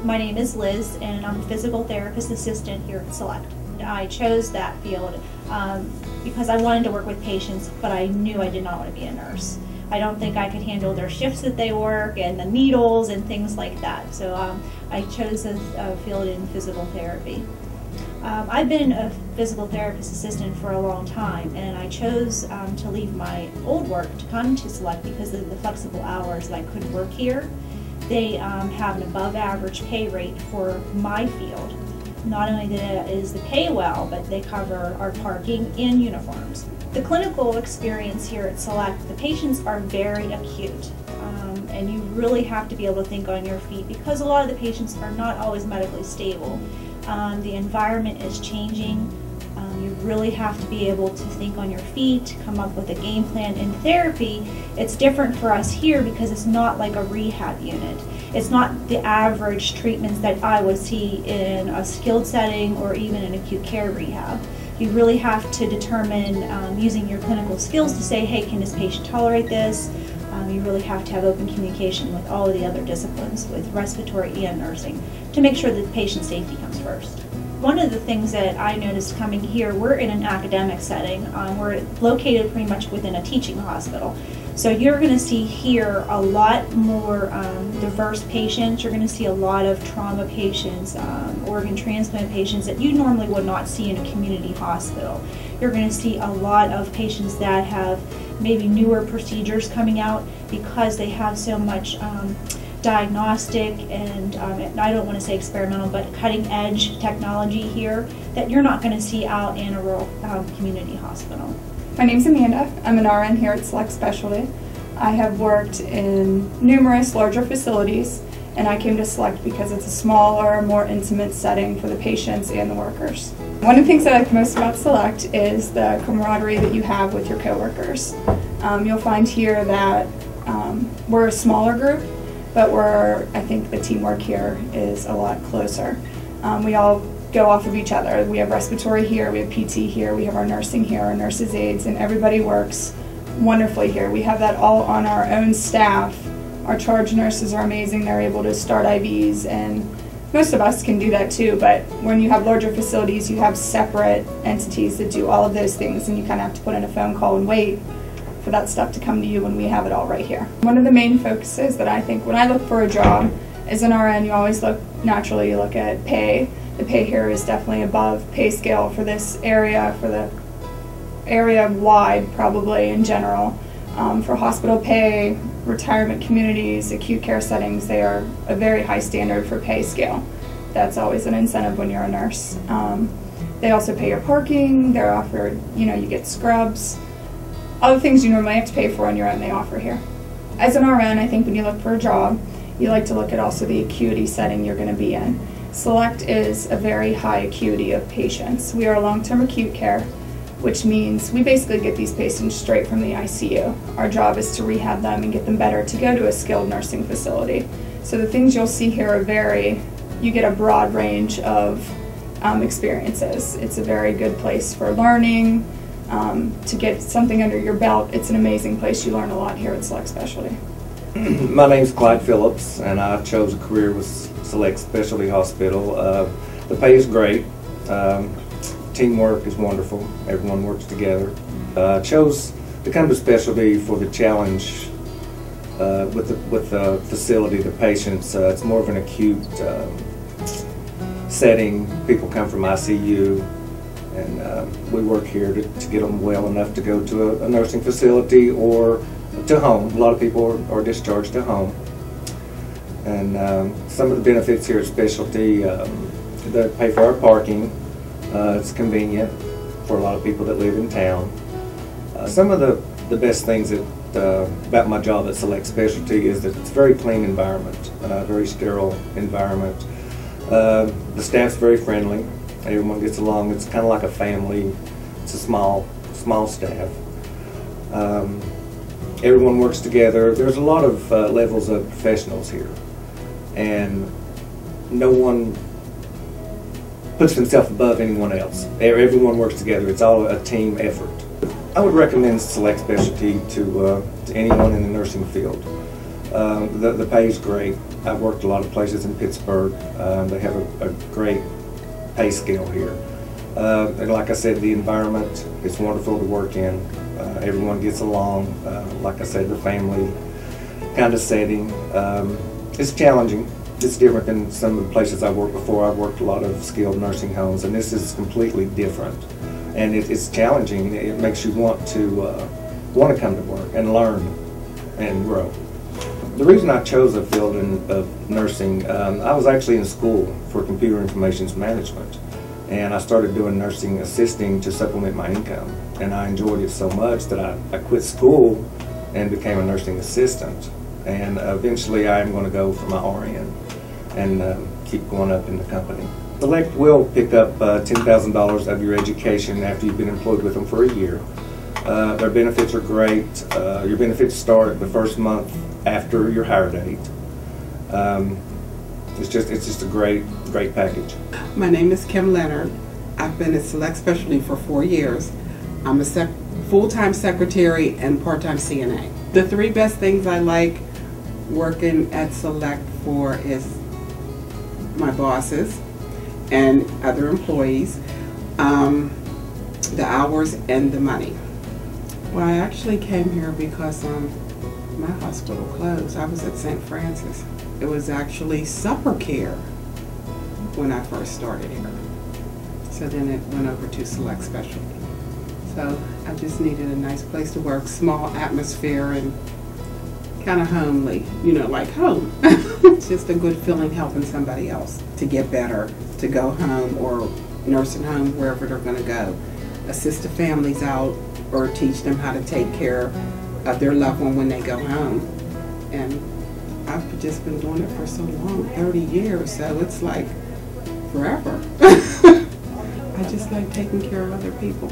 My name is Liz, and I'm a physical therapist assistant here at Select. I chose that field because I wanted to work with patients, but I knew I did not want to be a nurse. I don't think I could handle their shifts that they work and the needles and things like that. So I chose a field in physical therapy. I've been a physical therapist assistant for a long time, and I chose to leave my old work to come to Select because of the flexible hours that I could work here. They have an above average pay rate for my field. Not only is the pay well, but they cover our parking and uniforms. The clinical experience here at Select, the patients are very acute, and you really have to be able to think on your feet because a lot of the patients are not always medically stable. The environment is changing. You really have to be able to think on your feet, come up with a game plan. In therapy, it's different for us here because it's not like a rehab unit. It's not the average treatments that I would see in a skilled setting or even in acute care rehab. You really have to determine using your clinical skills to say, hey, can this patient tolerate this? You really have to have open communication with all of the other disciplines, with respiratory and nursing, to make sure that patient safety comes first. One of the things that I noticed coming here, we're in an academic setting. We're located pretty much within a teaching hospital. So you're going to see here a lot more diverse patients. You're going to see a lot of trauma patients, organ transplant patients that you normally would not see in a community hospital. You're going to see a lot of patients that have maybe newer procedures coming out because they have so much diagnostic and I don't want to say experimental, but cutting edge technology here that you're not going to see out in a rural community hospital. My name's Amanda. I'm an RN here at Select Specialty. I have worked in numerous larger facilities, and I came to Select because it's a smaller, more intimate setting for the patients and the workers. One of the things that I like most about Select is the camaraderie that you have with your coworkers. You'll find here that we're a smaller group, but I think the teamwork here is a lot closer. We all go off of each other. We have respiratory here, we have PT here, we have our nursing here, our nurses' aides, and everybody works wonderfully here. We have that all on our own staff. Our charge nurses are amazing. They're able to start IVs, and most of us can do that too, but when you have larger facilities, you have separate entities that do all of those things, and you kind of have to put in a phone call and wait for that stuff to come to you when we have it all right here. One of the main focuses that I think when I look for a job as an RN, you always naturally look at pay. The pay here is definitely above pay scale for this area, for the area wide probably in general. For hospital pay, retirement communities, acute care settings, they are a very high standard for pay scale. That's always an incentive when you're a nurse. They also pay your parking, they're offered, you get scrubs. Other things you normally have to pay for on your own, they offer here. As an RN, I think when you look for a job, you like to look at also the acuity setting you're going to be in. Select is a very high acuity of patients. We are long-term acute care, which means we basically get these patients straight from the ICU. Our job is to rehab them and get them better to go to a skilled nursing facility. So the things you'll see here are you get a broad range of experiences. It's a very good place for learning, to get something under your belt. It's an amazing place. You learn a lot here at Select Specialty. My name's Clyde Phillips, and I chose a career with Select Specialty Hospital. The pay is great. Teamwork is wonderful. Everyone works together. Chose to come to Specialty for the challenge with the facility, the patients. It's more of an acute setting. People come from ICU, and we work here to get them well enough to go to a nursing facility or to home. A lot of people are discharged to home. And some of the benefits here at Specialty, they pay for our parking. It's convenient for a lot of people that live in town. Some of the best things about my job at Select Specialty is that it's a very clean environment, very sterile environment. The staff's very friendly. Everyone gets along. It's kind of like a family. It's a small staff. Everyone works together. There's a lot of levels of professionals here, and no one puts themselves above anyone else. Everyone works together. It's all a team effort. I would recommend Select Specialty to anyone in the nursing field. The pay is great. I've worked a lot of places in Pittsburgh. They have a great pay scale here. And like I said, the environment is wonderful to work in. Everyone gets along. Like I said, the family kind of setting. It's challenging. It's different than some of the places I've worked before. I've worked a lot of skilled nursing homes, and this is completely different. And it's challenging. It makes you want to come to work and learn and grow. The reason I chose a field of nursing, I was actually in school for computer information management, and I started doing nursing assisting to supplement my income. And I enjoyed it so much that I quit school and became a nursing assistant. And eventually I'm going to go for my RN and keep going up in the company. Select will pick up $10,000 of your education after you've been employed with them for a year. Their benefits are great. Your benefits start the first month after your hire date. It's just a great package. My name is Kim Leonard. I've been at Select Specialty for 4 years. I'm a full-time secretary and part-time CNA. The 3 best things I like working at Select for is my bosses and other employees, the hours and the money. Well, I actually came here because my hospital closed. I was at St. Francis. It was actually supper care when I first started here. So then it went over to Select Specialty. So I just needed a nice place to work, small atmosphere and kind of homely, you know, like home. It's just a good feeling helping somebody else to get better, to go home or nursing home, wherever they're going to go. Assist the families out or teach them how to take care of their loved one when they go home. And I've just been doing it for so long, 30 years, so it's like forever. I just like taking care of other people.